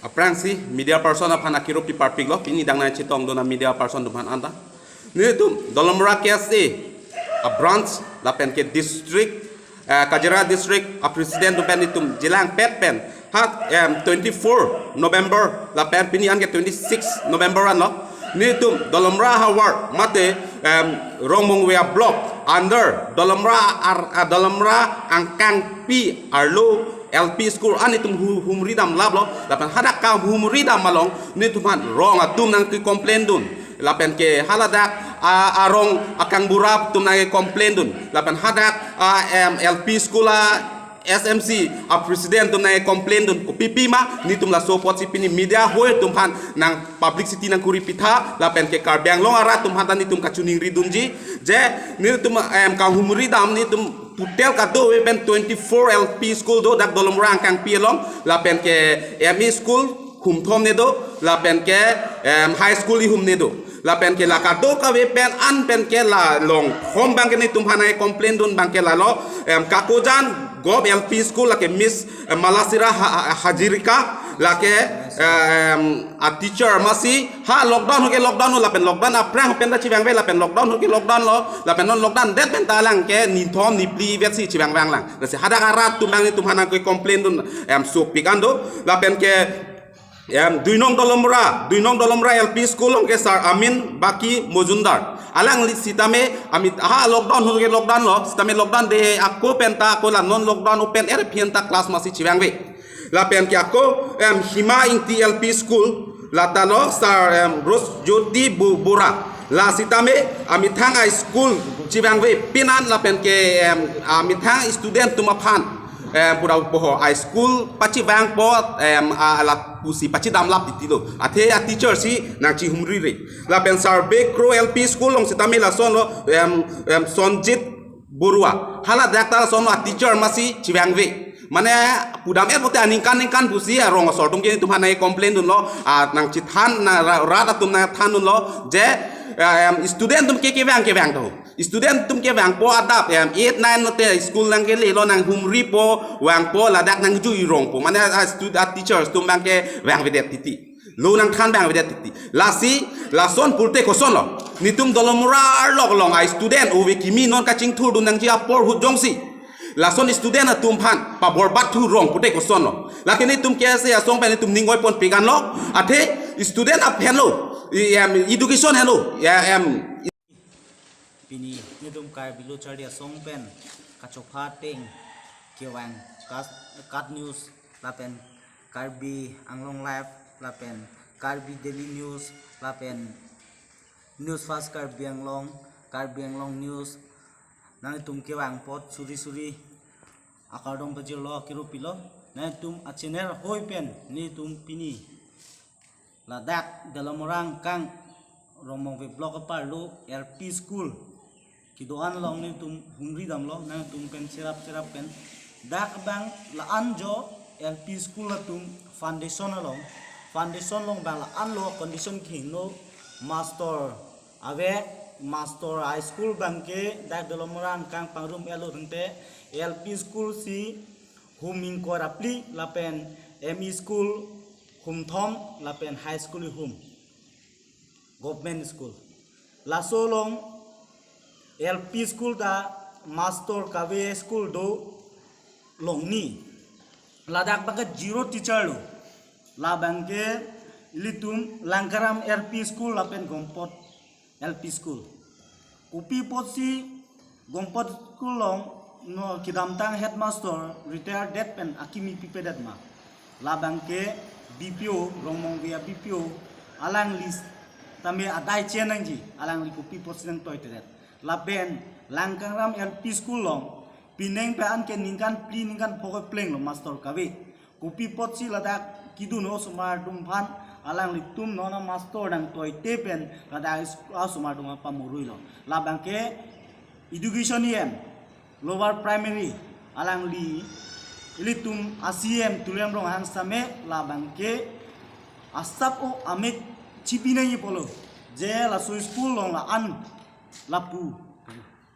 Aprang si media person aphan akiro pi parpik lo pini dang na chitong do na media person duman anda ni tum dolomra kes a branch lapen ke district Kajira district a president dupen itum jilang pet pen hat 24 November lapen pini an ke 26 November an lo ni tum dolomra hawar mate romong wea block under dolomra angkang pi arlo LP school ani tum humridam lablo lapan hadak ka humridam malong ni tuman rong atum nang ki complain dun lapan ke haladak arong akang burap tum nang complain dun lapan hadak LP school SMC a president tum nang complain dun ko pipi ma ni tum la support si pini media hoi tum han nang publicity nang kuripitha lapan ke karbyang long ara tum han ni tum kachuning ridunji je ni tum ka humridam ni tum putel kato we ben 24 LP school do dak dolom rang kang pielom la pen ke ME school hum thom ne do la pen ke high school hi hum ne do la pen ke la kato ka we pen an pen ke la long hom bang ke ni tum hanai complain dun bang ke la lo kakojan gob LP school la ke miss malasira hajirika la ke a teacher masi ha lockdown ke lockdown la pen lockdown aprang pen da chibang ve la pen lockdown ke lockdown lo la pen non lockdown det pen talang ke ni thom ni pli vet si chibang bang lang la se hada karat tum bang ni tum hana ke complain dun so pikando la pen ke duinong dolomra LP school long ke sar amin baki mojundar alang sitame amit ha lockdown ke lockdown lo sitame lockdown de akko penta ko la non lockdown open er pienta class masi chibang ve la pen ki ako hima inti LP school la talo sar ros joti bura la sitame amithang high school chibang ve pinan la pen ke amithang student tumaphan pura poho high school pachi bang po ala pusi pachi dam lap ditilo athe a teacher si nang chi humri re la pen sar bekro LP school long sitame la son lo sonjit borua hala dakta son a teacher masi chibang ve mane pudam er bote ningkan pusi rong sortung ke tum hanai complain dun lo nang chithan na rata tum na than dun lo je student tum ke bang to student tum ke bang po adap 8 9 no te school nang ke le lo nang humri po wang po ladak nang ju rong po mane student teachers tum bang ke bang vedet titi lo nang than bang vedet titi la son pulte ko son lo nitum dolomura lok long ai student o we kimi non ka ching thur dun nang ji apor hu jongsi la son student na tum phan pa borbat thu rong pute ko son lo la kini tum ke se asong pa ni tum ningoi pon pigan lo athe student ap hello education hello pini ni tum kai bilu chari asong pen kachokha teng kewang kat news la pen karbi anglong live la pen karbi daily news la pen news fast karbi anglong news nang tum kewang pot suri akardong bajir lo kiru pilo nang tum achiner hoi pen ni tum pini ladak dalam orang kang romong ve blok parlo LP school kidoan long ni tum hungri dam lo nang tum pen serap pen dak bang la anjo LP school la tum foundation long bang la an lo condition kino master high school bangke dak dolomorang kang pangrum elo rente LP school si huming ko rapli lapen ME school hum thom lapen high school hum government school la solong LP school da master kawe school do longni ladak bangke zero teacher lo la bangke litum langkaram LP school lapen gompot LP school upi potsi gompot school long no kidamtang headmaster retired dead pen akimi pipedat ma labang ke BPO romong via BPO alang list tame adai chenangji alang li upi potsi nang toy tedet laben langkangram LP school long pineng pe an ke ningkan pokok pleng lo master kawe upi potsi ladak kiduno sumar dumphan alang litum nona master dang toy tepen kada asuma dunga pamurui lo labang ke education yem lower primary alang litum asiem tulem rong han same labang ke asap o amit chipina yi polo je la so school long la an lapu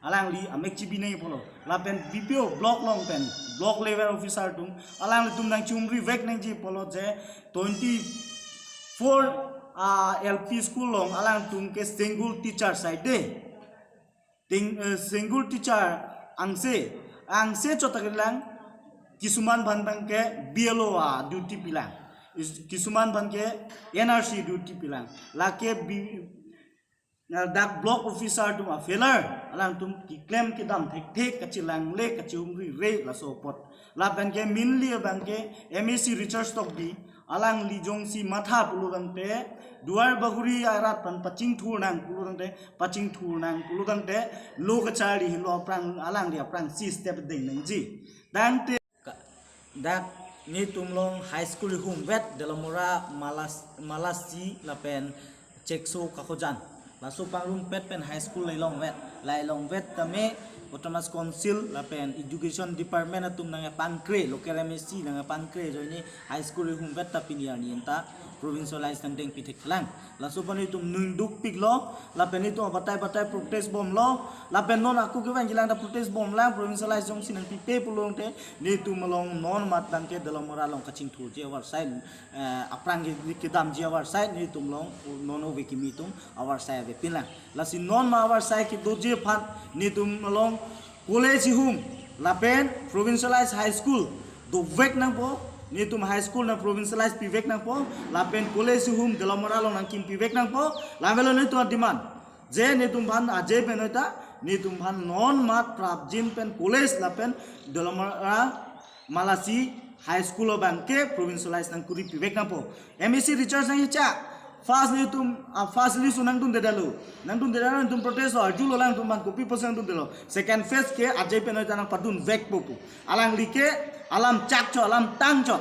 alang li amek cibi nei polo lapen BPO block long pen block level officer tum alang li tum nang chumri vek nang ji polo je 24 LP school long alang tum ke single teacher side de single teacher angse chotaklang kisuman bantang ke BLO duty pilang kisuman ban ke NRC duty pilang lake dak block officer tum a failure alang tum ki claim ki dam thek kachilang le kachumri re la sopot la ban ke minli ban ke MSc research tok di alang li jong si matha puludang te duar baguri arat pan paching thur nang puludang te lo kachari hilo prang alang dia prang si step ding nang ji dan te dak ni tumlong high school hum vet delamora malasi lapen cekso kakojan laso pangrum pet pen high school lailong vet kami Autonomous Council lapen education department atum nang pankre local MSc nang pankre jo ni high school hum vet tapi ni ani enta provincialized nang deng pitek lang laso pan itum nunduk piglo lapen itu batai protest bom lo lapen non aku ke gilang da protest bom lang provincialized jong sinang pipe pulong te ni tu melong non mat dang ke dalam moralong kacing thu je war side aprang ke dam je war side ni tum long non o wiki mitung awar side be pilang lasi non ma awar side ki doje phan ni tum melong college hum lapen provincialized high school do vek nang po ni tum high school na provincialized pivek nang po lapen college hum dalam moralong nang kim pivek nang po lamelo ni tu demand je ni tum ban aje penota ni tum ban non mat prap jin pen college lapen dalam malasi high school bangke provincialized nang kuri pivek nang po MSc research nang cha fast ni tum fastly sunang tum dedalu tum protest ho julo lang tum ban kopi persen tum delo second phase ke aje penota nang padun vek popu alang like alam cak cho alam tang cho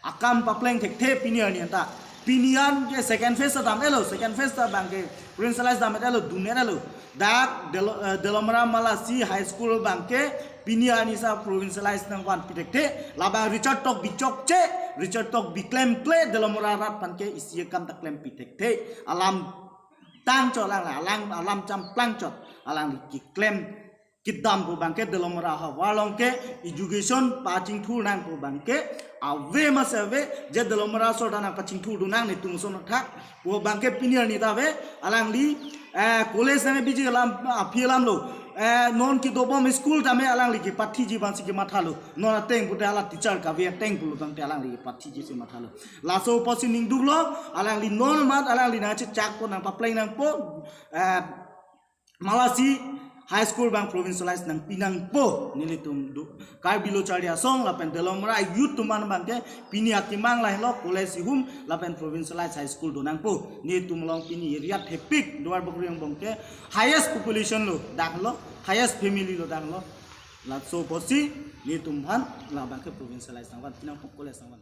akam papleng thek the pinian ni anta pinian ke second phase dam elo second phase ta bangke provincialized dam elo dunia elo dak delomra malasi high school bangke pinian isa provincialized nang wan pitek the laba Richard tok bicok che Richard tok bi claim ple delomra rat panke isi kam ta claim pitek the alam tang cho lang alam cham plang cho alang ki claim kidam ko bangke delomra ha walong ke education paching thu nang ko bangke ave masave je delomra so dana paching thu dunang ni tungson thak ko bangke pinian ni tave alang li college nang biji alam apielam lo non ki dobom school tame alang li ki pathi ji bansi ki mathalo non teng pute ala teacher ka ve teng pulu tang te alang li pathi ji se mathalo laso posi ning duglo alang li non mat alang li na chak ko nang papleng nang po malasi high school bang provincialized nang pinang po nilitum kar bilo charia song lapen delomra youth tuman bangke pini akimang lai lo college hum lapen provincialized high school donang po ni tumlong pini area hepik duar bakriang bangke highest population lo daklo highest family lo daklo la so posi ni tumhan la bangke provincialized nang pinang po college nang